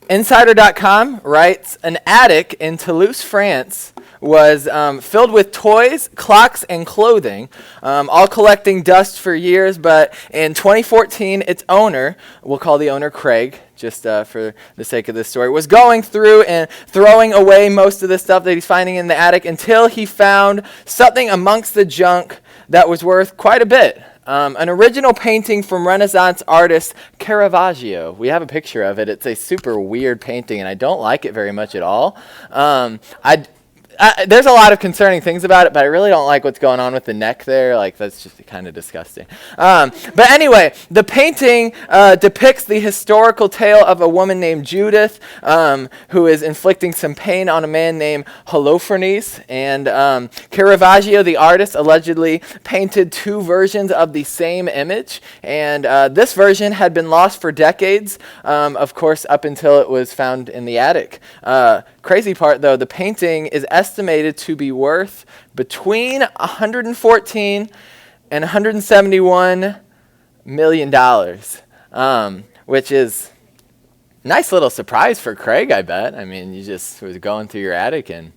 Insider.com writes, an attic in Toulouse, France was filled with toys, clocks, and clothing, all collecting dust for years, but in 2014, its owner, we'll call the owner Craig, just for the sake of this story, was going through and throwing away most of the stuff that he's finding in the attic until he found something amongst the junk that was worth quite a bit. An original painting from Renaissance artist Caravaggio. We have a picture of it. It's a super weird painting, and I don't like it very much at all. There's a lot of concerning things about it, but I really don't like what's going on with the neck there. Like, that's just kind of disgusting. But anyway, the painting depicts the historical tale of a woman named Judith who is inflicting some pain on a man named Holofernes. And Caravaggio, the artist, allegedly painted two versions of the same image. And this version had been lost for decades, of course, up until it was found in the attic. Crazy part, though, the painting is estimated to be worth between $114 and $171 million, which is a nice little surprise for Craig, I bet. I mean, you just was going through your attic and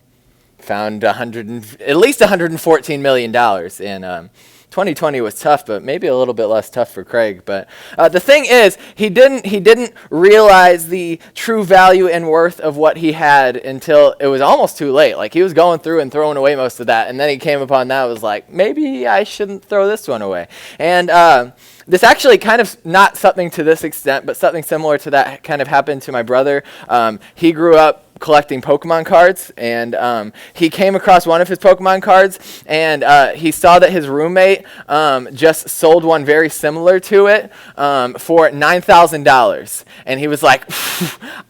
found at least $114 million. And 2020 was tough, but maybe a little bit less tough for Craig. But the thing is, he didn't realize the true value and worth of what he had until it was almost too late. Like, he was going through and throwing away most of that, and then he came upon that and was like, maybe I shouldn't throw this one away. And this actually kind of, not something to this extent, but something similar to that kind of happened to my brother. He grew up collecting Pokemon cards, and he came across one of his Pokemon cards, and he saw that his roommate just sold one very similar to it for $9,000, and he was like,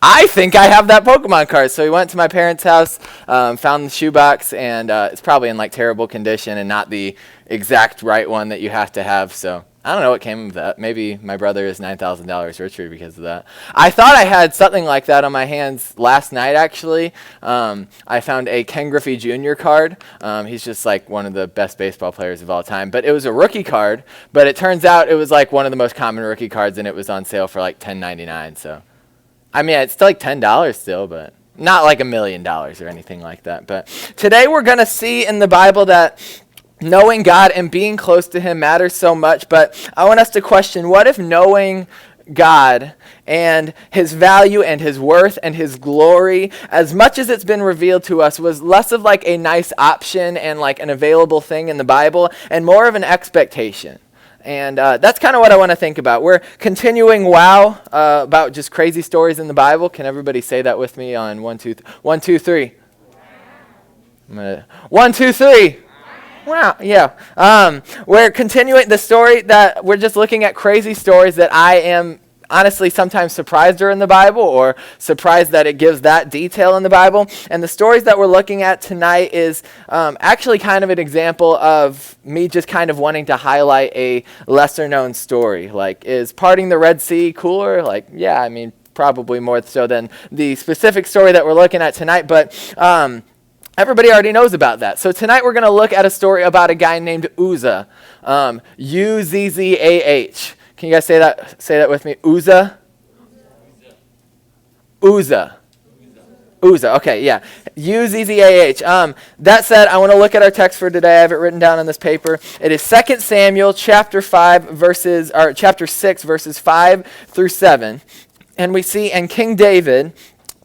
I think I have that Pokemon card. So he went to my parents' house, found the shoebox, and it's probably in like terrible condition and not the exact right one that you have to have. So I don't know what came of that. Maybe my brother is $9,000 richer because of that. I thought I had something like that on my hands last night, actually. I found a Ken Griffey Jr. card. He's just like one of the best baseball players of all time. But it was a rookie card, but it turns out it was like one of the most common rookie cards, and it was on sale for like $10.99. So, I mean, it's still like $10 still, but not like $1 million or anything like that. But today we're going to see in the Bible that knowing God and being close to Him matters so much, but I want us to question, what if knowing God and His value and His worth and His glory, as much as it's been revealed to us, was less of like a nice option and like an available thing in the Bible and more of an expectation? And that's kind of what I want to think about. We're continuing WOW about just crazy stories in the Bible. Can everybody say that with me on 1, 2, 3? 1, 2, 3. Wow, yeah. We're continuing the story that we're just looking at crazy stories that I am honestly sometimes surprised are in the Bible, or surprised that it gives that detail in the Bible. And the stories that we're looking at tonight is actually kind of an example of me just kind of wanting to highlight a lesser known story. Like, is parting the Red Sea cooler? Like, yeah, I mean, probably more so than the specific story that we're looking at tonight, but everybody already knows about that. So tonight we're going to look at a story about a guy named Uzzah. Uzzah. Can you guys say that with me? Uzzah? Uzzah. Uzzah. Okay, yeah. Uzzah. That said, I want to look at our text for today. I have it written down on this paper. It is 2 Samuel chapter 6 verses 5 through 7. And we see, and King David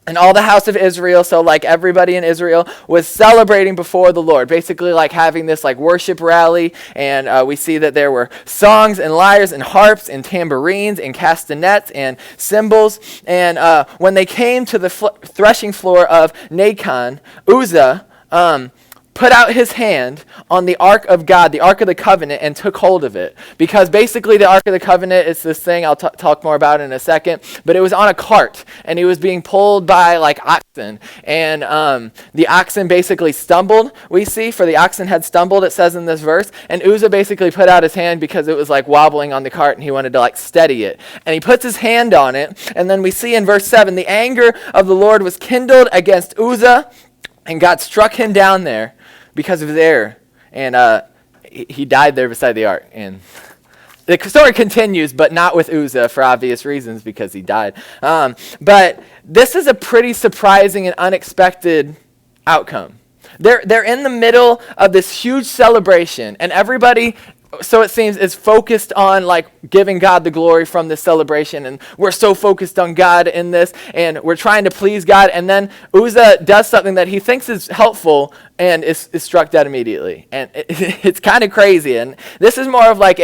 and all the house of Israel, so like everybody in Israel, was celebrating before the Lord, basically like having this like worship rally. And we see that there were songs and lyres and harps and tambourines and castanets and cymbals. And when they came to the threshing floor of Nacon, Uzzah put out his hand on the Ark of God, the Ark of the Covenant, and took hold of it. Because basically the Ark of the Covenant is this thing I'll talk more about in a second, but it was on a cart, and he was being pulled by like oxen. And the oxen basically stumbled, we see, for the oxen had stumbled, it says in this verse, and Uzzah basically put out his hand because it was like wobbling on the cart, and he wanted to like steady it. And he puts his hand on it, and then we see in verse 7, the anger of the Lord was kindled against Uzzah, and God struck him down there because of his error. And he died there beside the ark. And the story continues, but not with Uzzah for obvious reasons because he died. But this is a pretty surprising and unexpected outcome. They're in the middle of this huge celebration, and everybody, so it seems, is focused on like giving God the glory from this celebration, and we're so focused on God in this, and we're trying to please God, and then Uzzah does something that he thinks is helpful and is struck dead immediately, and it's kind of crazy. And this is more of like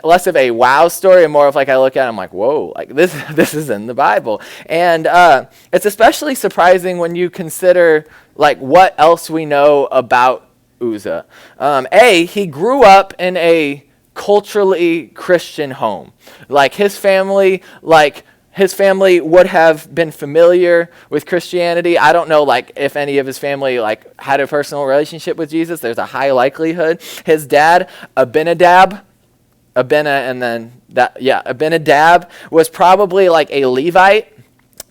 less of a wow story and more of like I look at it, I'm like, whoa, like this is in the Bible. And it's especially surprising when you consider like what else we know about Uzzah. He grew up in a culturally Christian home. Like his family would have been familiar with Christianity. I don't know like if any of his family like had a personal relationship with Jesus. There's a high likelihood. His dad, Abinadab was probably like a Levite.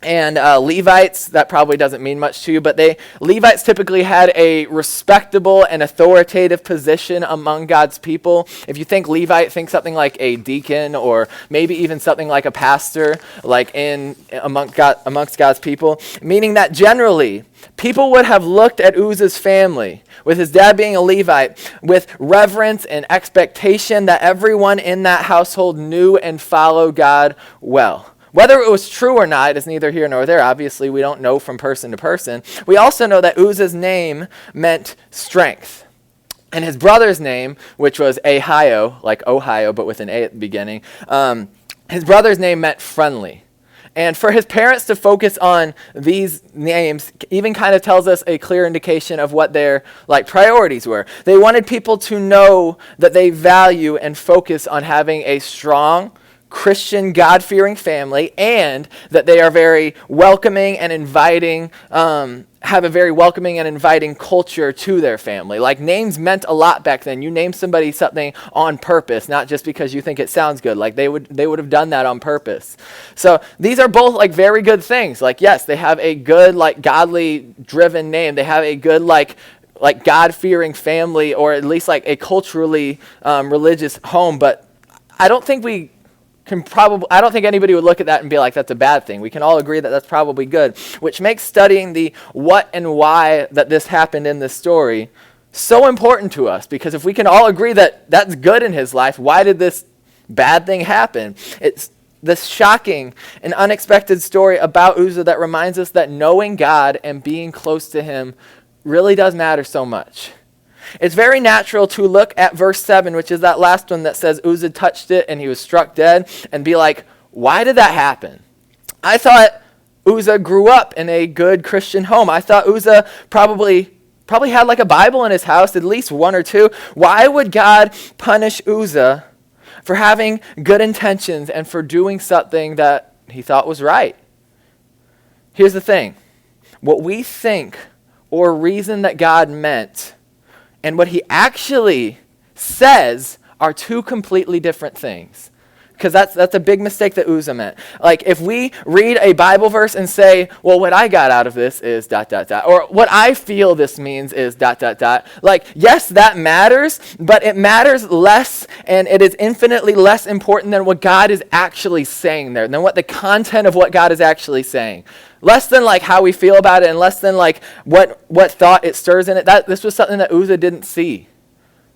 And Levites, that probably doesn't mean much to you, but Levites typically had a respectable and authoritative position among God's people. If you think Levite, think something like a deacon or maybe even something like a pastor, like amongst God's people, meaning that generally people would have looked at Uzzah's family, with his dad being a Levite, with reverence and expectation that everyone in that household knew and followed God well. Whether it was true or not is neither here nor there. Obviously, we don't know from person to person. We also know that Uzzah's name meant strength. And his brother's name, which was Ahio, like Ohio, but with an A at the beginning, his brother's name meant friendly. And for his parents to focus on these names even kind of tells us a clear indication of what their priorities were. They wanted people to know that they value and focus on having a strong, Christian, God-fearing family, and that they are very welcoming and inviting, have a very welcoming and inviting culture to their family. Like names meant a lot back then. You name somebody something on purpose, not just because you think it sounds good. Like they would have done that on purpose. So these are both like very good things. Like yes, they have a good like godly driven name. They have a good like God-fearing family, or at least like a culturally religious home. But I don't think anybody would look at that and be like, that's a bad thing. We can all agree that that's probably good, which makes studying the what and why that this happened in this story so important to us. Because if we can all agree that that's good in his life, why did this bad thing happen? It's this shocking and unexpected story about Uzzah that reminds us that knowing God and being close to him really does matter so much. It's very natural to look at verse 7, which is that last one that says Uzzah touched it and he was struck dead, and be like, why did that happen? I thought Uzzah grew up in a good Christian home. I thought Uzzah probably had like a Bible in his house, at least one or two. Why would God punish Uzzah for having good intentions and for doing something that he thought was right? Here's the thing. What we think or reason that God meant and what he actually says are two completely different things. Because that's a big mistake that Uzzah meant. Like if we read a Bible verse and say, well, what I got out of this is ... or what I feel this means is ... Like, yes, that matters, but it matters less, and it is infinitely less important than what God is actually saying there, than what the content of what God is actually saying. Less than like how we feel about it, and less than like what thought it stirs in it. This was something that Uzzah didn't see.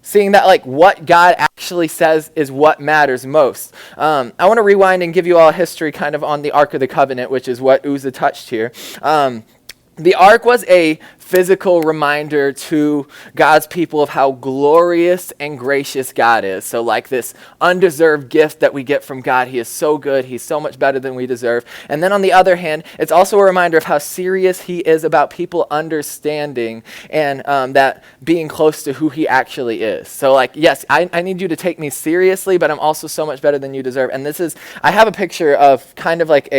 Seeing that like what God actually says is what matters most. I want to rewind and give you all a history kind of on the Ark of the Covenant, which is what Uzzah touched here. The ark was a physical reminder to God's people of how glorious and gracious God is. So like this undeserved gift that we get from God. He is so good. He's so much better than we deserve. And then on the other hand, it's also a reminder of how serious he is about people understanding and that being close to who he actually is. So like, yes, I need you to take me seriously, but I'm also so much better than you deserve. And I have a picture of kind of like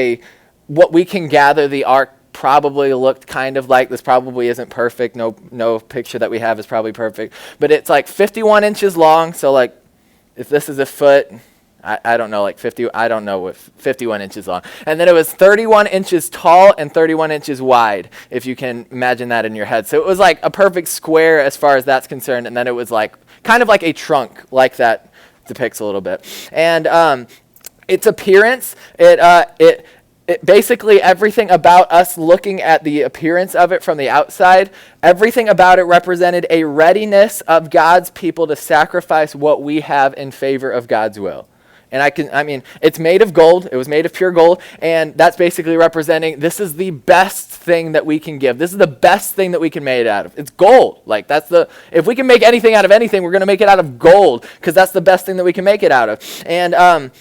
what we can gather the ark probably looked kind of like. This probably isn't perfect. No picture that we have is probably perfect. But it's like 51 inches long. So like if this is a foot, I don't know, like 50, I don't know what 51 inches long. And then it was 31 inches tall and 31 inches wide, if you can imagine that in your head. So it was like a perfect square as far as that's concerned. And then it was like kind of like a trunk like that depicts a little bit. And its appearance, it basically everything about us looking at the appearance of it from the outside, everything about it represented a readiness of God's people to sacrifice what we have in favor of God's will. And it's made of gold. It was made of pure gold. And that's basically representing this is the best thing that we can give. This is the best thing that we can make it out of. It's gold. Like if we can make anything out of anything, we're going to make it out of gold because that's the best thing that we can make it out of. And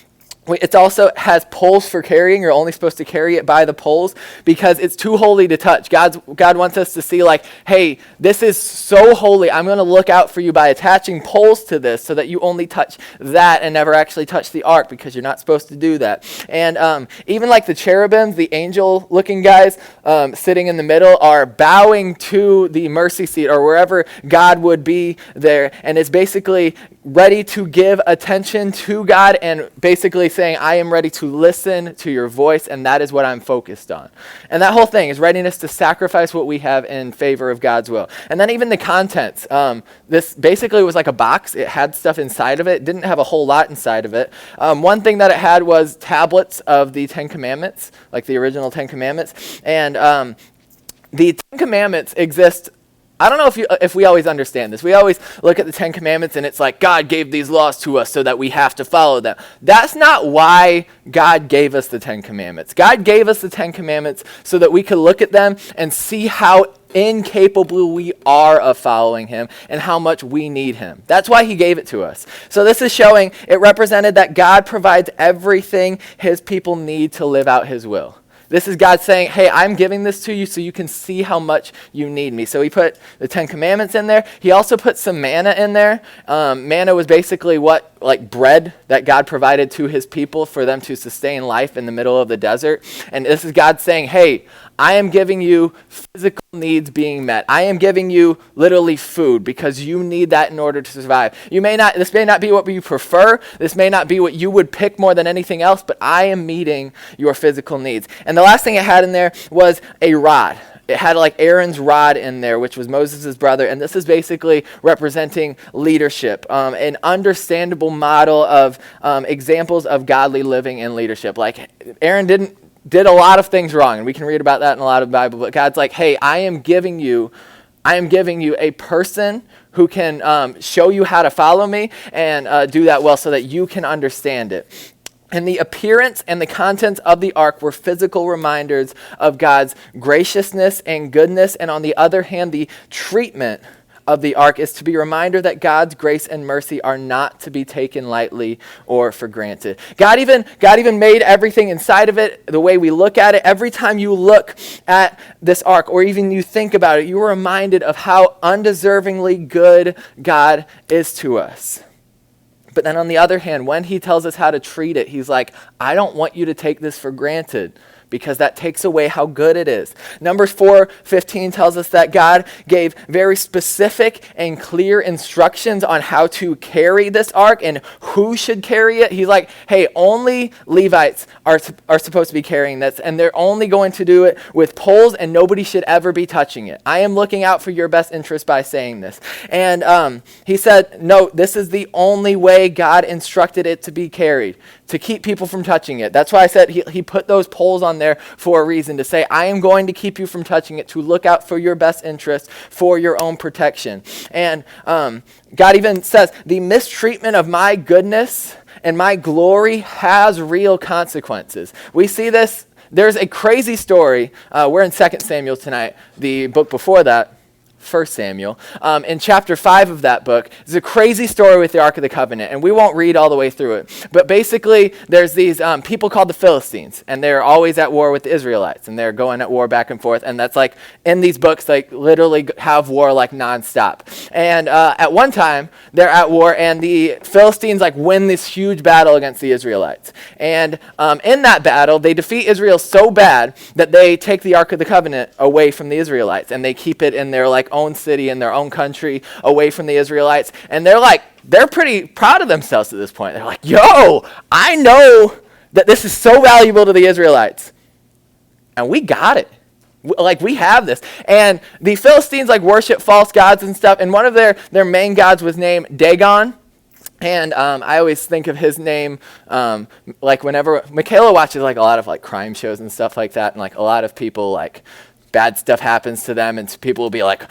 it also has poles for carrying. You're only supposed to carry it by the poles because it's too holy to touch. God wants us to see like, hey, this is so holy. I'm going to look out for you by attaching poles to this so that you only touch that and never actually touch the ark because you're not supposed to do that. And even like the cherubims, the angel-looking guys sitting in the middle are bowing to the mercy seat or wherever God would be there. And it's basically ready to give attention to God and basically saying, I am ready to listen to your voice, and that is what I'm focused on. And that whole thing is readiness to sacrifice what we have in favor of God's will. And then even the contents. This basically was like a box. It had stuff inside of it. It didn't have a whole lot inside of it. One thing that it had was tablets of the Ten Commandments, like the original Ten Commandments. And the Ten Commandments exist. I don't know if we always understand this. We always look at the Ten Commandments and it's like God gave these laws to us so that we have to follow them. That's not why God gave us the Ten Commandments. God gave us the Ten Commandments so that we could look at them and see how incapable we are of following him and how much we need him. That's why he gave it to us. So this is showing, it represented that God provides everything his people need to live out his will. This is God saying, hey, I'm giving this to you so you can see how much you need me. So he put the Ten Commandments in there. He also put some manna in there. Manna was basically like bread that God provided to his people for them to sustain life in the middle of the desert. And this is God saying, hey, I am giving you physical needs being met. I am giving you literally food because you need that in order to survive. This may not be what you prefer. This may not be what you would pick more than anything else, but I am meeting your physical needs. And the last thing it had in there was a rod. It had like Aaron's rod in there, which was Moses' brother, and this is basically representing leadership, an understandable model of examples of godly living and leadership. Like Aaron did a lot of things wrong, and we can read about that in a lot of the Bible, but God's like, hey, I am giving you a person who can show you how to follow me and do that well so that you can understand it. And the appearance and the contents of the ark were physical reminders of God's graciousness and goodness. And on the other hand, the treatment of the ark is to be a reminder that God's grace and mercy are not to be taken lightly or for granted. God even made everything inside of it the way we look at it. Every time you look at this ark or even you think about it, you are reminded of how undeservingly good God is to us. But then on the other hand, when he tells us how to treat it, he's like, I don't want you to take this for granted because that takes away how good it is. Numbers 4:15 tells us that God gave very specific and clear instructions on how to carry this ark and who should carry it. He's like, hey, only Levites are supposed to be carrying this, and they're only going to do it with poles, and nobody should ever be touching it. I am looking out for your best interest by saying this. And he said, no, this is the only way God instructed it to be carried, to keep people from touching it. That's why I said he put those poles on there for a reason, to say, I am going to keep you from touching it, to look out for your best interest, for your own protection. And God even says, the mistreatment of my goodness and my glory has real consequences. We see this. There's a crazy story. We're in 2 Samuel tonight, the book before that. 1 Samuel, in chapter 5 of that book. There's a crazy story with the Ark of the Covenant, and we won't read all the way through it. But basically, there's these people called the Philistines, and they're always at war with the Israelites, and they're going at war back and forth, and that's like, in these books, like literally have war like nonstop. And at one time, they're at war, and the Philistines like win this huge battle against the Israelites. And in that battle, they defeat Israel so bad that they take the Ark of the Covenant away from the Israelites, and they keep it in their like own city, in their own country, away from the Israelites. And they're pretty proud of themselves at this point. They're like, yo, I know that this is so valuable to the Israelites, and we got it. Like, we have this. And the Philistines like worship false gods and stuff, and one of their main gods was named Dagon. And I always think of his name, like whenever Michaela watches like a lot of like crime shows and stuff like that, and like a lot of people, like bad stuff happens to them, and people will be like,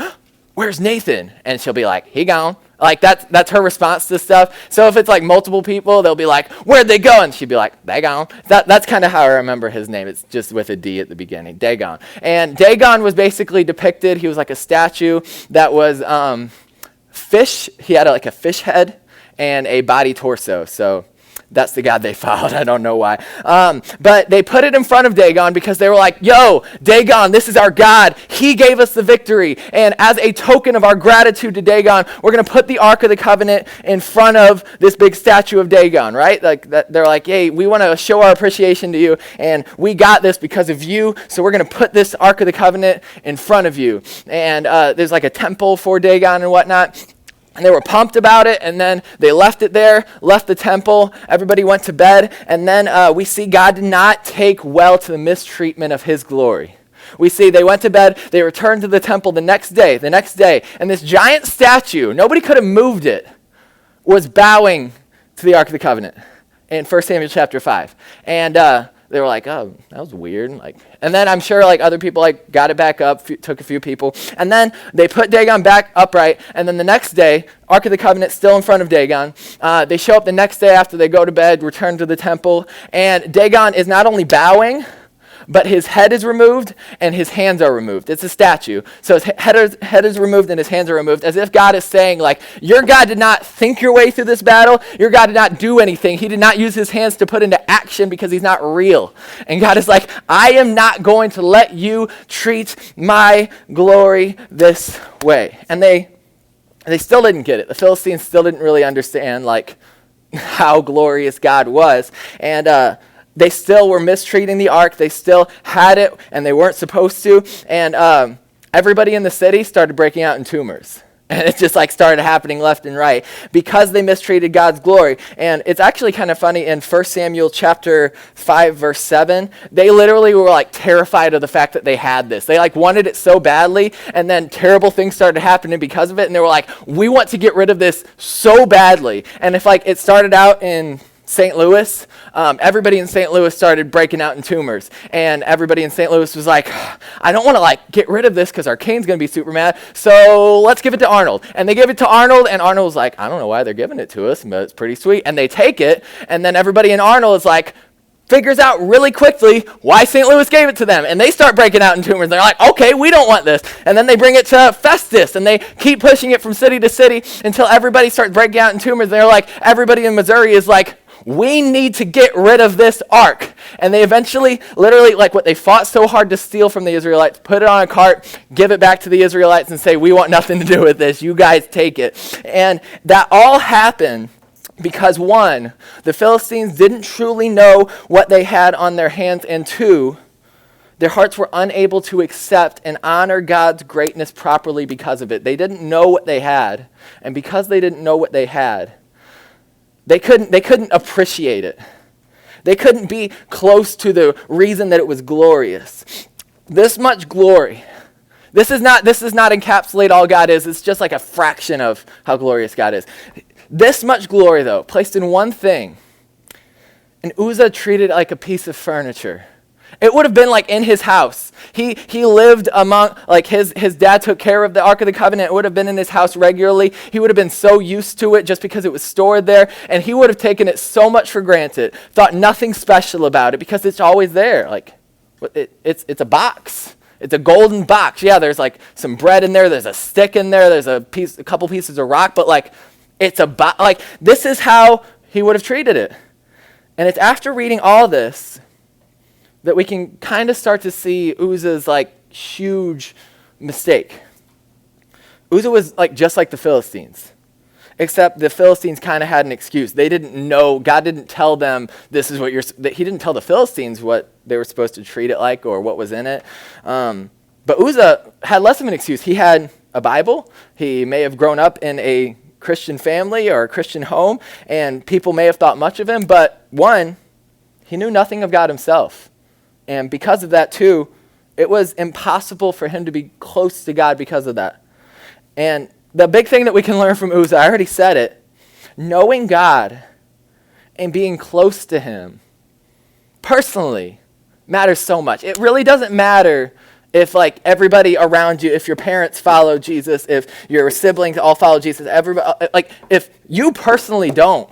"Where's Nathan?" And she'll be like, "He gone." Like that's her response to stuff. So if it's like multiple people, they'll be like, "Where'd they go?" And she'd be like, "They gone." That's kind of how I remember his name. It's just with a D at the beginning, Dagon. And Dagon was basically depicted. He was like a statue that was fish. He had like a fish head and a body torso. So that's the god they followed. I don't know why. But they put it in front of Dagon because they were like, "Yo, Dagon, this is our god. He gave us the victory. And as a token of our gratitude to Dagon, we're going to put the Ark of the Covenant in front of this big statue of Dagon," right? Like that, they're like, "Hey, we want to show our appreciation to you, and we got this because of you. So we're going to put this Ark of the Covenant in front of you." And there's like a temple for Dagon and whatnot. And they were pumped about it, and then they left it there, left the temple, everybody went to bed, and then we see God did not take well to the mistreatment of his glory. We see they went to bed, they returned to the temple the next day, and this giant statue, nobody could have moved it, was bowing to the Ark of the Covenant in 1 Samuel chapter 5. And they were like, "Oh, that was weird." And then I'm sure like other people like got it back up, took a few people, and then they put Dagon back upright. And then the next day, Ark of the Covenant still in front of Dagon. They show up the next day after they go to bed, return to the temple, and Dagon is not only bowing, but his head is removed and his hands are removed. It's a statue. So his head is removed and his hands are removed, as if God is saying, like, your God did not think your way through this battle. Your God did not do anything. He did not use his hands to put into action because he's not real. And God is like, I am not going to let you treat my glory this way. And they still didn't get it. The Philistines still didn't really understand, like, how glorious God was. And they still were mistreating the ark. They still had it, and they weren't supposed to. And everybody in the city started breaking out in tumors. And it just like started happening left and right because they mistreated God's glory. And it's actually kind of funny in 1 Samuel chapter 5, verse 7, they literally were like terrified of the fact that they had this. They like wanted it so badly, and then terrible things started happening because of it. And they were like, we want to get rid of this so badly. And if like it started out in St. Louis, everybody in St. Louis started breaking out in tumors. And everybody in St. Louis was like, I don't want to like get rid of this because our Cane's going to be super mad. So let's give it to Arnold. And they give it to Arnold, and Arnold was like, I don't know why they're giving it to us, but it's pretty sweet. And they take it, and then everybody in Arnold is like, figures out really quickly why St. Louis gave it to them. And they start breaking out in tumors. They're like, okay, we don't want this. And then they bring it to Festus, and they keep pushing it from city to city until everybody starts breaking out in tumors. They're like, everybody in Missouri is like, we need to get rid of this ark. And they eventually, literally, like what they fought so hard to steal from the Israelites, put it on a cart, give it back to the Israelites and say, we want nothing to do with this. You guys take it. And that all happened because, one, the Philistines didn't truly know what they had on their hands, and two, their hearts were unable to accept and honor God's greatness properly because of it. They didn't know what they had. And because they didn't know what they had, they couldn't appreciate it. They couldn't be close to the reason that it was glorious. This much glory. This is not encapsulate all God is. It's just like a fraction of how glorious God is. This much glory, though, placed in one thing. And Uzzah treated it like a piece of furniture. It would have been like in his house. He lived among, like his dad took care of the Ark of the Covenant. It would have been in his house regularly. He would have been so used to it just because it was stored there. And he would have taken it so much for granted, thought nothing special about it because it's always there. Like, it's a box. It's a golden box. Yeah, there's like some bread in there. There's a stick in there. There's a couple pieces of rock. But like, it's a box. Like, this is how he would have treated it. And it's after reading all this that we can kind of start to see Uzzah's like huge mistake. Uzzah was like just like the Philistines, except the Philistines kind of had an excuse. They didn't know, God didn't tell them this is what he didn't tell the Philistines what they were supposed to treat it like or what was in it. But Uzzah had less of an excuse. He had a Bible. He may have grown up in a Christian family or a Christian home, and people may have thought much of him, but one, he knew nothing of God himself. And because of that, too, it was impossible for him to be close to God because of that. And the big thing that we can learn from Uzzah, I already said it, knowing God and being close to him personally matters so much. It really doesn't matter if like everybody around you, if your parents follow Jesus, if your siblings all follow Jesus, everybody, like if you personally don't.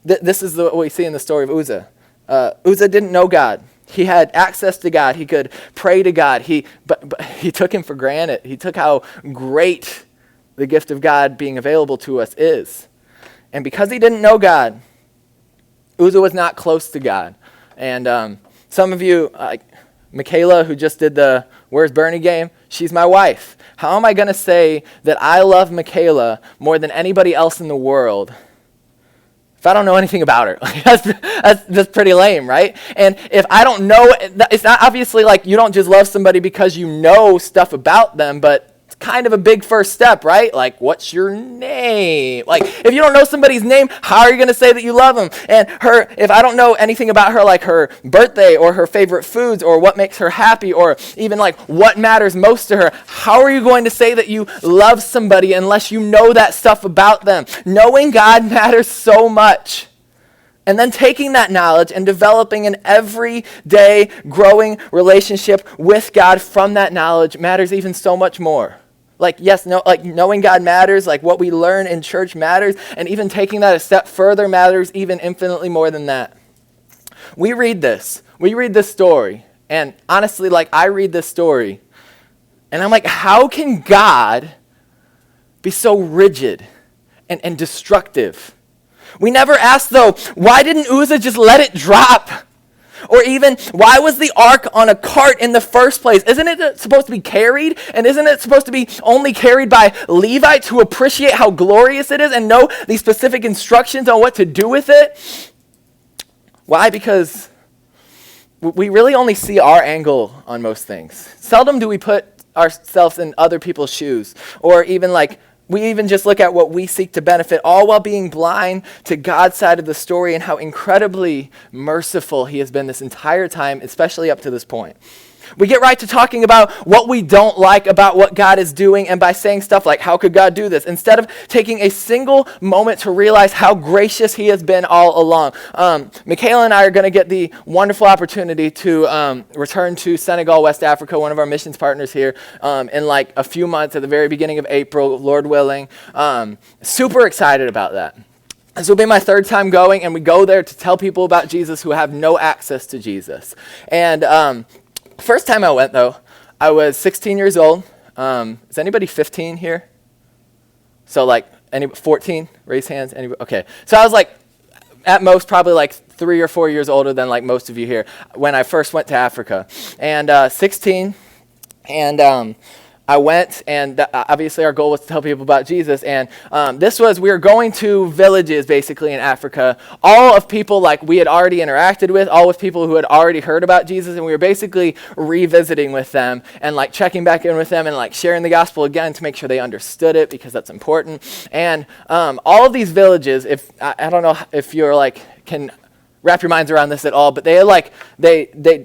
This is what we see in the story of Uzzah. Uzzah didn't know God. He had access to God. He could pray to God. But he took him for granted. He took how great the gift of God being available to us is. And because he didn't know God, Uzzah was not close to God. And some of you, like Michaela, who just did the Where's Bernie game, she's my wife. How am I going to say that I love Michaela more than anybody else in the world if I don't know anything about her? That's pretty lame, right? And if I don't know, it's not obviously like you don't just love somebody because you know stuff about them, but it's kind of a big first step, right? Like, what's your name? Like, if you don't know somebody's name, how are you going to say that you love them? And if I don't know anything about her, like her birthday or her favorite foods or what makes her happy or even like what matters most to her, how are you going to say that you love somebody unless you know that stuff about them? Knowing God matters so much. And then taking that knowledge and developing an everyday growing relationship with God from that knowledge matters even so much more. Like, yes, like knowing God matters, like what we learn in church matters, and even taking that a step further matters even infinitely more than that. We read this story, and honestly, like I read this story, and I'm like, how can God be so rigid and destructive? We never ask, though, why didn't Uzzah just let it drop? Or even, why was the ark on a cart in the first place? Isn't it supposed to be carried? And isn't it supposed to be only carried by Levites who appreciate how glorious it is and know these specific instructions on what to do with it? Why? Because we really only see our angle on most things. Seldom do we put ourselves in other people's shoes, or even like, we even just look at what we seek to benefit, all while being blind to God's side of the story and how incredibly merciful he has been this entire time, especially up to this point. We get right to talking about what we don't like about what God is doing, and by saying stuff like, how could God do this? Instead of taking a single moment to realize how gracious he has been all along. Michaela and I are going to get the wonderful opportunity to return to Senegal, West Africa, one of our missions partners here, in like a few months at the very beginning of April, Lord willing. Super excited about that. This will be my third time going, and we go there to tell people about Jesus who have no access to Jesus. And first time I went, though, I was 16 years old. Is anybody 15 here? So, like, 14? Raise hands. Anybody? Okay. So I was, like, at most probably, like, 3 or 4 years older than, like, most of you here when I first went to Africa. And 16, and I went, and obviously our goal was to tell people about Jesus, and we were going to villages basically in Africa, all of people like we had already interacted with, all with people who had already heard about Jesus, and we were basically revisiting with them and like checking back in with them and like sharing the gospel again to make sure they understood it, because that's important. And all of these villages, I don't know if you're like can wrap your minds around this at all, but they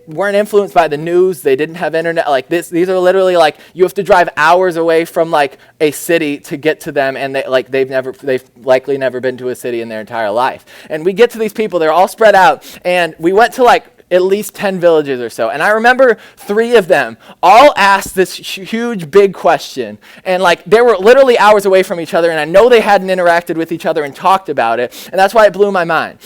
weren't influenced by the news. They didn't have internet like this. These are literally like you have to drive hours away from like a city to get to them, and they've likely never been to a city in their entire life. And we get to these people, they're all spread out, and we went to like at least 10 villages or so. And I remember 3 of them all asked this huge, big question. And like they were literally hours away from each other, and I know they hadn't interacted with each other and talked about it. And that's why it blew my mind.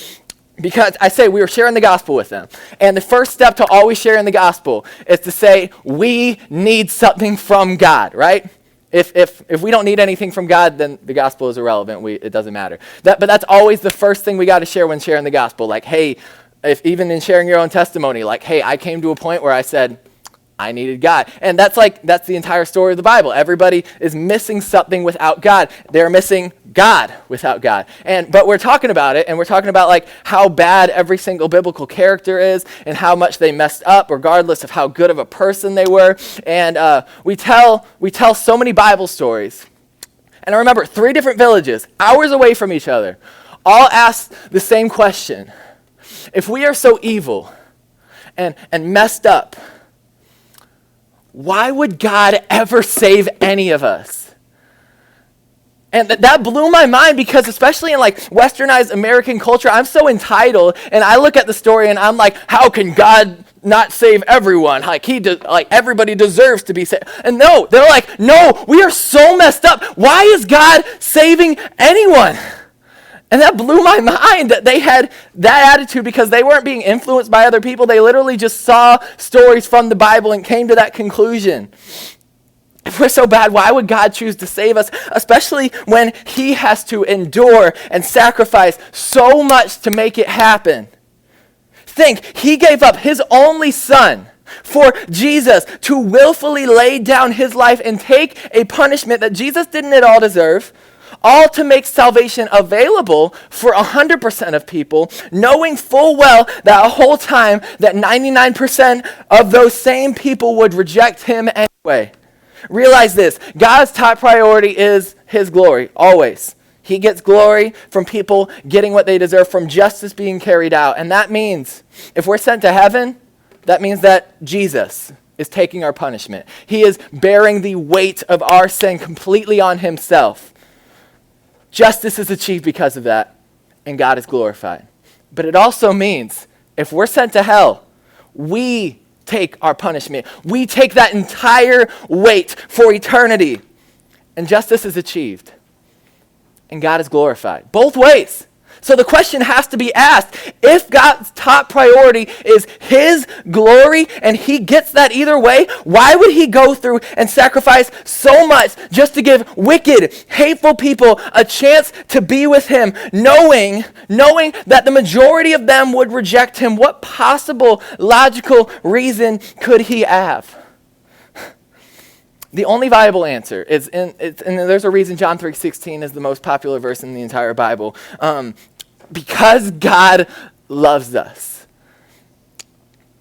Because I say we were sharing the gospel with them. And the first step to always sharing the gospel is to say, we need something from God, right? If we don't need anything from God, then the gospel is irrelevant. It doesn't matter. But that's always the first thing we got to share when sharing the gospel. Like, hey, if even in sharing your own testimony, like, hey, I came to a point where I said, I needed God. And that's the entire story of the Bible. Everybody is missing something without God. They're missing God without God. But we're talking about it, and we're talking about like how bad every single biblical character is and how much they messed up regardless of how good of a person they were. And we tell so many Bible stories. And I remember 3 different villages, hours away from each other, all asked the same question. If we are so evil and messed up, why would God ever save any of us? And that blew my mind because especially in like westernized American culture, I'm so entitled, and I look at the story and I'm like, how can God not save everyone? Like everybody deserves to be saved. And no, they're like, no, we are so messed up. Why is God saving anyone? And that blew my mind that they had that attitude because they weren't being influenced by other people. They literally just saw stories from the Bible and came to that conclusion. If we're so bad, why would God choose to save us, especially when he has to endure and sacrifice so much to make it happen? Think, he gave up his only son for Jesus to willfully lay down his life and take a punishment that Jesus didn't at all deserve, all to make salvation available for 100% of people, knowing full well that whole time that 99% of those same people would reject him anyway. Realize this, God's top priority is his glory, always. He gets glory from people getting what they deserve, from justice being carried out. And that means, if we're sent to heaven, that means that Jesus is taking our punishment. He is bearing the weight of our sin completely on himself. Justice is achieved because of that, and God is glorified. But it also means, if we're sent to hell, we take our punishment. We take that entire weight for eternity, and justice is achieved, and God is glorified. Both ways. So the question has to be asked, if God's top priority is his glory and he gets that either way, why would he go through and sacrifice so much just to give wicked, hateful people a chance to be with him, knowing that the majority of them would reject him? What possible logical reason could he have? The only viable answer is, and there's a reason John 3:16 is the most popular verse in the entire Bible, because God loves us.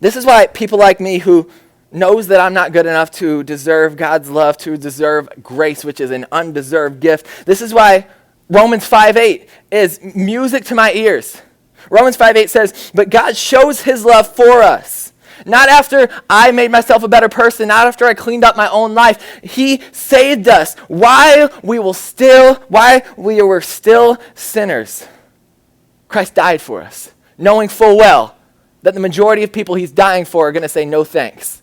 This is why people like me who knows that I'm not good enough to deserve God's love, to deserve grace, which is an undeserved gift. This is why Romans 5:8 is music to my ears. Romans 5:8 says, but God shows his love for us. Not after I made myself a better person, not after I cleaned up my own life. He saved us while we were still sinners. Christ died for us, knowing full well that the majority of people he's dying for are going to say no thanks.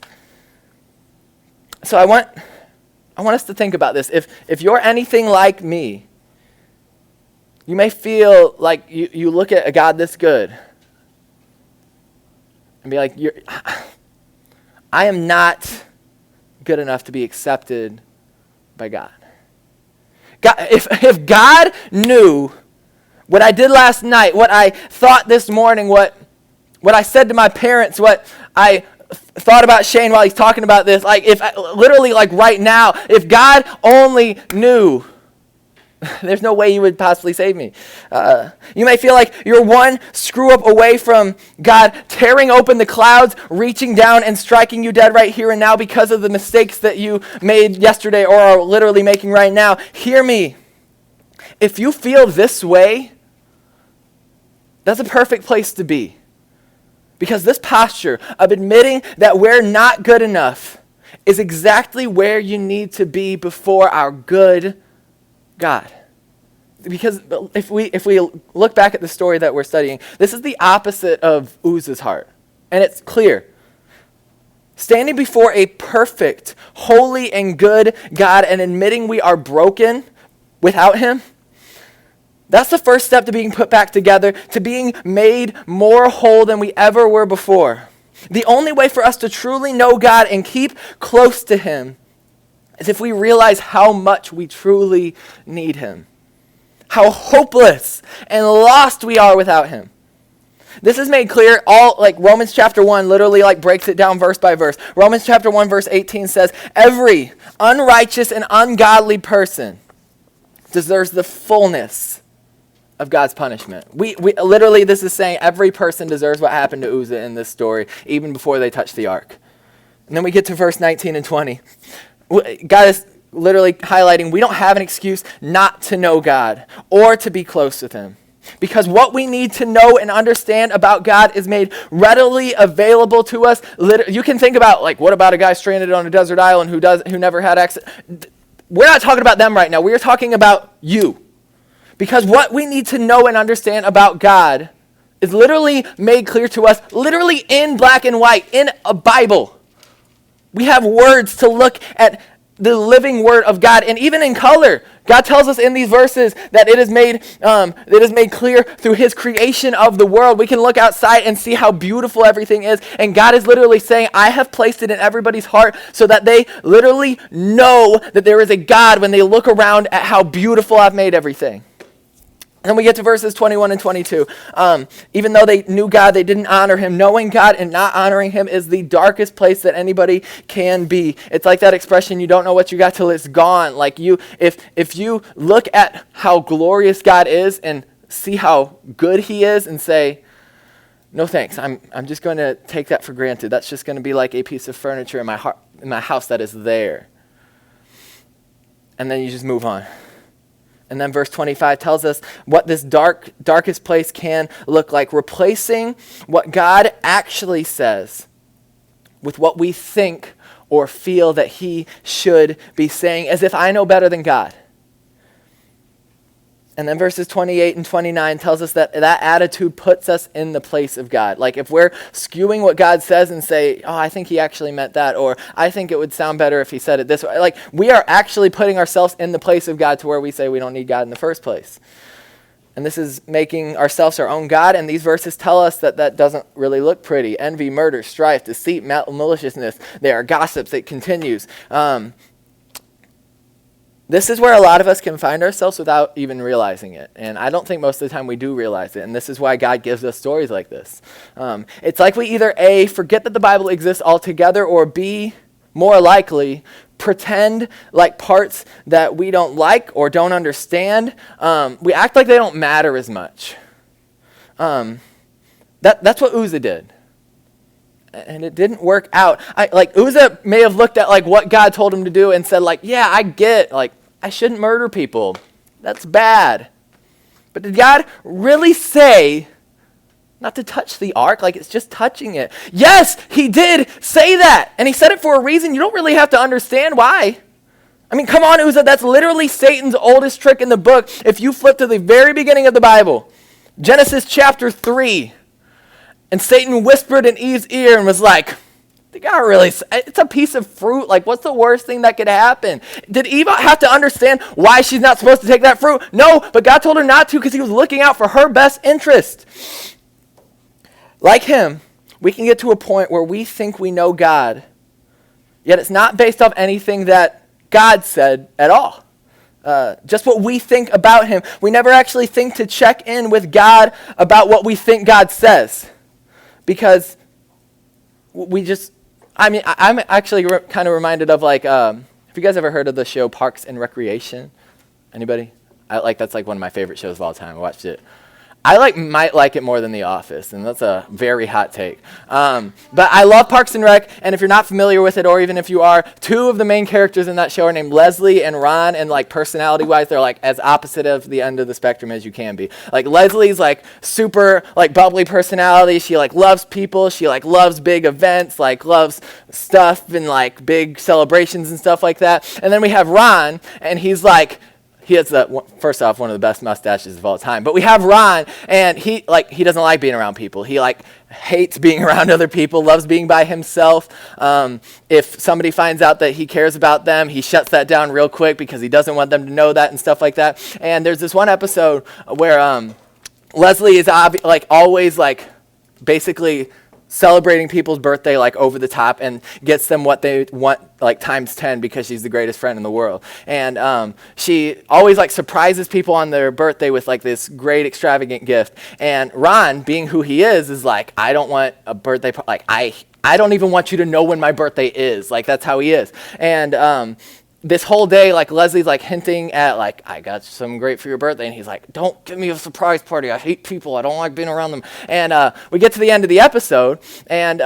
So I want us to think about this. If you're anything like me, you may feel like you look at a God this good and be like, I am not good enough to be accepted by God. If God knew what I did last night, what I thought this morning, what I said to my parents, what I thought about Shane while he's talking about this, literally right now, if God only knew, there's no way he would possibly save me. You may feel like you're one screw up away from God tearing open the clouds, reaching down and striking you dead right here and now because of the mistakes that you made yesterday or are literally making right now. Hear me. If you feel this way, that's a perfect place to be. Because this posture of admitting that we're not good enough is exactly where you need to be before our good God. Because if we look back at the story that we're studying, this is the opposite of Uzzah's heart. And it's clear. Standing before a perfect, holy, and good God and admitting we are broken without him, that's the first step to being put back together, to being made more whole than we ever were before. The only way for us to truly know God and keep close to him is if we realize how much we truly need him, how hopeless and lost we are without him. This is made clear, Romans chapter 1 literally breaks it down verse by verse. Romans chapter 1 verse 18 says, every unrighteous and ungodly person deserves the fullness of God's punishment. We literally, this is saying every person deserves what happened to Uzzah in this story, even before they touched the ark. And then we get to verse 19 and 20. God is literally highlighting we don't have an excuse not to know God or to be close with him. Because what we need to know and understand about God is made readily available to us. You can think about, what about a guy stranded on a desert island who never had access? we're not talking about them right now. We are talking about you. Because what we need to know and understand about God is literally made clear to us, literally in black and white, in a Bible. We have words to look at the living word of God, and even in color. God tells us in these verses that it is made clear through his creation of the world. We can look outside and see how beautiful everything is, and God is literally saying, I have placed it in everybody's heart so that they literally know that there is a God when they look around at how beautiful I've made everything. And then we get to verses 21 and 22. Even though they knew God, they didn't honor him. Knowing God and not honoring him is the darkest place that anybody can be. It's like that expression, you don't know what you got till it's gone. Like if you look at how glorious God is and see how good he is and say, no thanks, I'm just going to take that for granted. That's just going to be like a piece of furniture in my house that is there. And then you just move on. And then verse 25 tells us what this darkest place can look like, replacing what God actually says with what we think or feel that he should be saying, as if I know better than God. And then verses 28 and 29 tells us that attitude puts us in the place of God. Like if we're skewing what God says and say, oh, I think he actually meant that, or I think it would sound better if he said it this way. Like we are actually putting ourselves in the place of God to where we say we don't need God in the first place. And this is making ourselves our own God, and these verses tell us that doesn't really look pretty. Envy, murder, strife, deceit, maliciousness, they are gossips. It continues. This is where a lot of us can find ourselves without even realizing it. And I don't think most of the time we do realize it. And this is why God gives us stories like this. It's like we either A, forget that the Bible exists altogether, or B, more likely, pretend like parts that we don't like or don't understand. We act like they don't matter as much. That's what Uzzah did. And it didn't work out. Uzzah may have looked at like what God told him to do and said like, yeah, I get, like, I shouldn't murder people. That's bad. But did God really say not to touch the ark? Like it's just touching it. Yes, he did say that. And he said it for a reason. You don't really have to understand why. I mean, come on, Uzzah, that's literally Satan's oldest trick in the book. If you flip to the very beginning of the Bible, Genesis chapter 3, and Satan whispered in Eve's ear and was like, it's a piece of fruit. Like, what's the worst thing that could happen? Did Eve have to understand why she's not supposed to take that fruit? No, but God told her not to because he was looking out for her best interest. Like him, we can get to a point where we think we know God, yet it's not based off anything that God said at all. Just what we think about him. We never actually think to check in with God about what we think God says. Because I'm actually kind of reminded of like, have you guys ever heard of the show Parks and Recreation? Anybody? That's like one of my favorite shows of all time. I watched it. I might like it more than The Office, and that's a very hot take. But I love Parks and Rec, and if you're not familiar with it, or even if you are, two of the main characters in that show are named Leslie and Ron, and like personality-wise, they're like as opposite of the end of the spectrum as you can be. Like Leslie's like super like bubbly personality. She like loves people. She like loves big events, like loves stuff and like big celebrations and stuff like that. And then we have Ron, and he's like, he has first off one of the best mustaches of all time. But we have Ron, and he doesn't like being around people. He like hates being around other people, loves being by himself. If somebody finds out that he cares about them, he shuts that down real quick because he doesn't want them to know that and stuff like that. And there's this one episode where Leslie is always like basically celebrating people's birthday like over the top and gets them what they want like times 10 because she's the greatest friend in the world. And she always like surprises people on their birthday with like this great extravagant gift. And Ron, being who he is like, I don't want a birthday like I don't even want you to know when my birthday is. Like that's how he is. And this whole day, like Leslie's like hinting at like, I got something great for your birthday. And he's like, don't give me a surprise party. I hate people. I don't like being around them. And we get to the end of the episode, and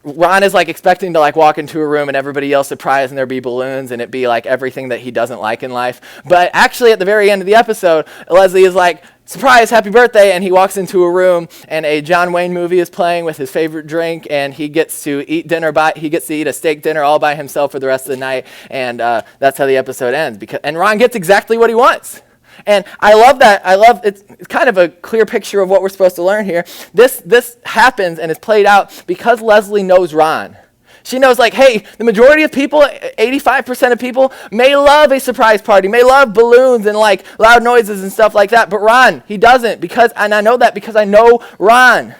Ron is like expecting to like walk into a room and everybody else surprised and there be balloons and it be like everything that he doesn't like in life. But actually at the very end of the episode, Leslie is like, surprise, happy birthday, and he walks into a room and a John Wayne movie is playing with his favorite drink, and he gets to eat a steak dinner all by himself for the rest of the night, and that's how the episode ends. And Ron gets exactly what he wants. And I love that. It's kind of a clear picture of what we're supposed to learn here. This happens and is played out because Leslie knows Ron. She knows, like, hey, the majority of people, 85% of people, may love a surprise party, may love balloons and, like, loud noises and stuff like that. But Ron, he doesn't, and I know that because I know Ron.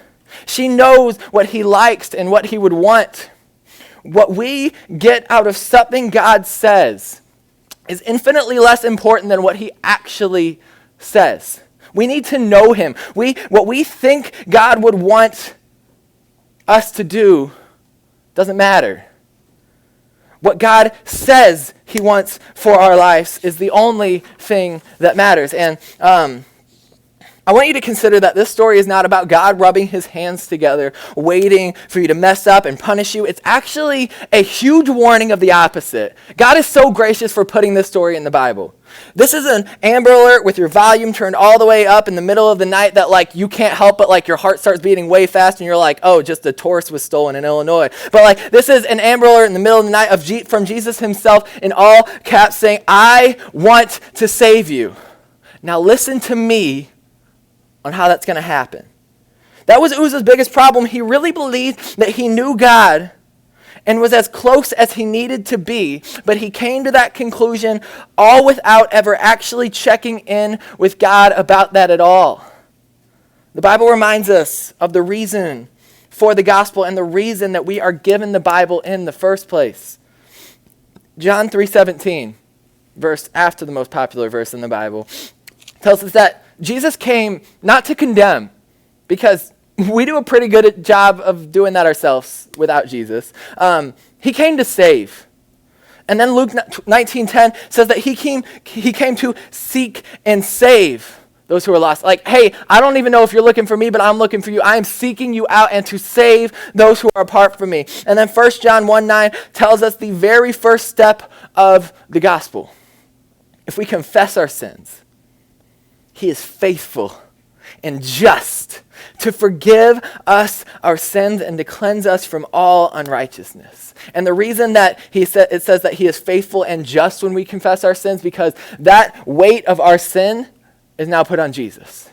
She knows what he likes and what he would want. What we get out of something God says is infinitely less important than what he actually says. We need to know him. What we think God would want us to do doesn't matter. What God says he wants for our lives is the only thing that matters. And I want you to consider that this story is not about God rubbing his hands together, waiting for you to mess up and punish you. It's actually a huge warning of the opposite. God is so gracious for putting this story in the Bible. This is an Amber Alert with your volume turned all the way up in the middle of the night that, like, you can't help but, like, your heart starts beating way fast and you're like, oh, just a Taurus was stolen in Illinois. But, like, this is an Amber Alert in the middle of the night from Jesus himself in all caps saying, I want to save you. Now listen to me on how that's going to happen. That was Uzzah's biggest problem. He really believed that he knew God and was as close as he needed to be, but he came to that conclusion all without ever actually checking in with God about that at all. The Bible reminds us of the reason for the gospel and the reason that we are given the Bible in the first place. John 3:17, verse after the most popular verse in the Bible, tells us that Jesus came not to condemn, because we do a pretty good job of doing that ourselves without Jesus. He came to save. And then Luke 19:10 says that he came to seek and save those who are lost. Like, hey, I don't even know if you're looking for me, but I'm looking for you. I am seeking you out and to save those who are apart from me. And then 1 John 1:9 tells us the very first step of the gospel. If we confess our sins, he is faithful and just to forgive us our sins and to cleanse us from all unrighteousness. And the reason that it says that he is faithful and just when we confess our sins, because that weight of our sin is now put on Jesus.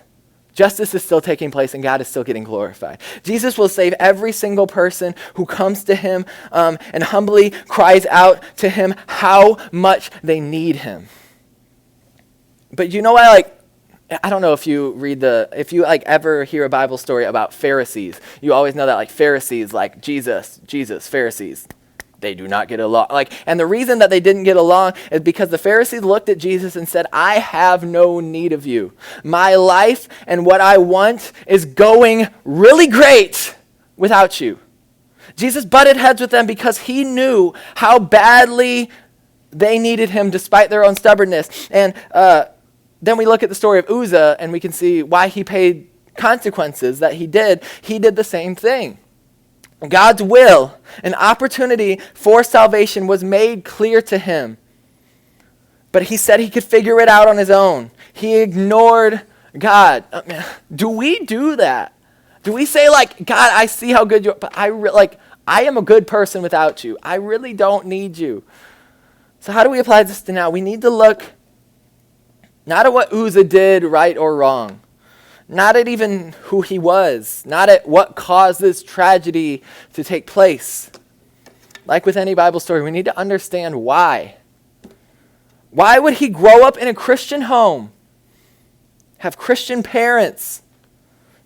Justice is still taking place and God is still getting glorified. Jesus will save every single person who comes to him and humbly cries out to him how much they need him. But you know what, I don't know if you ever hear a Bible story about Pharisees. You always know that Pharisees, Jesus, Pharisees, they do not get along. And the reason that they didn't get along is because the Pharisees looked at Jesus and said, I have no need of you. My life and what I want is going really great without you. Jesus butted heads with them because he knew how badly they needed him despite their own stubbornness. And then we look at the story of Uzzah and we can see why he paid consequences that he did. He did the same thing. God's will, an opportunity for salvation was made clear to him. But he said he could figure it out on his own. He ignored God. Do we do that? Do we say God, I see how good you are, but I am a good person without you. I really don't need you. So how do we apply this to now? We need to look not at what Uzzah did right or wrong, not at even who he was, not at what caused this tragedy to take place. Like with any Bible story, we need to understand why. Why would he grow up in a Christian home, have Christian parents,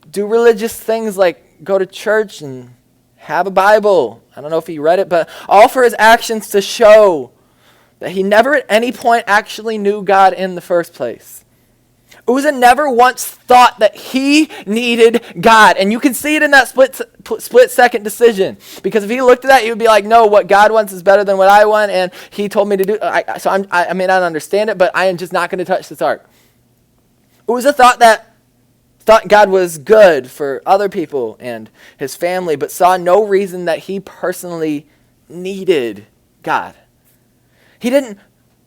do religious things like go to church and have a Bible? I don't know if he read it, but all for his actions to show that he never at any point actually knew God in the first place. Uzzah never once thought that he needed God. And you can see it in that split-second decision. Because if he looked at that, he would be like, no, what God wants is better than what I want, and he told me to do I may not understand it, but I am just not going to touch this ark. Uzzah thought God was good for other people and his family, but saw no reason that he personally needed God. He didn't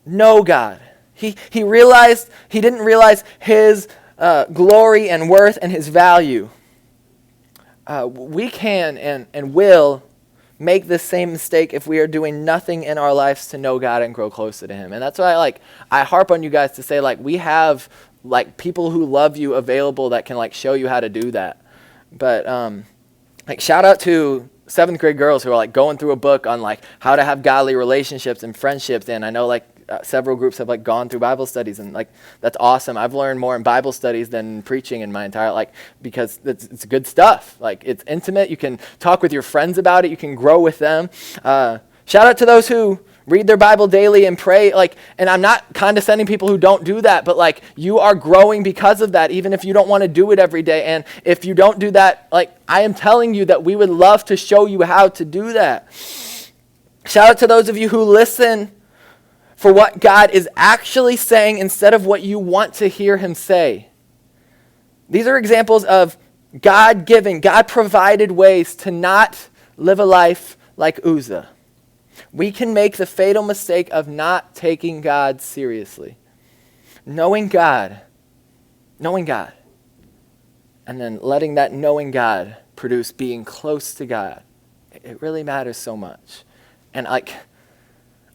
know God. He didn't realize his glory and worth and his value, we can and will make the same mistake if we are doing nothing in our lives to know God and grow closer to him. And that's why I harp on you guys to say, we have people who love you available that can show you how to do that. But shout out to 7th grade girls who are going through a book on how to have godly relationships and friendships. And I know several groups have gone through Bible studies, and that's awesome. I've learned more in Bible studies than preaching in my entire because it's good stuff. It's intimate. You can talk with your friends about it. You can grow with them. Shout out to those who read their Bible daily and pray. And I'm not condescending people who don't do that, but you are growing because of that, even if you don't want to do it every day. And if you don't do that, I am telling you that we would love to show you how to do that. Shout out to those of you who listen for what God is actually saying instead of what you want to hear him say. These are examples of God-given, God-provided ways to not live a life like Uzzah. We can make the fatal mistake of not taking God seriously. Knowing God, and then letting that knowing God produce being close to God. It really matters so much. And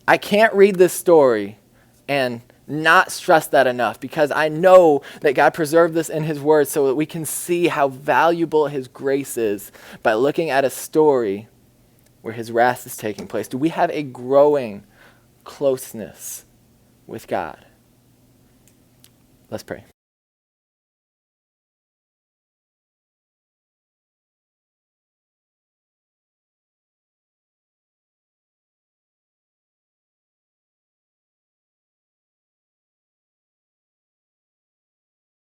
I can't read this story and not stress that enough, because I know that God preserved this in his word so that we can see how valuable his grace is by looking at a story where his wrath is taking place. Do we have a growing closeness with God? Let's pray.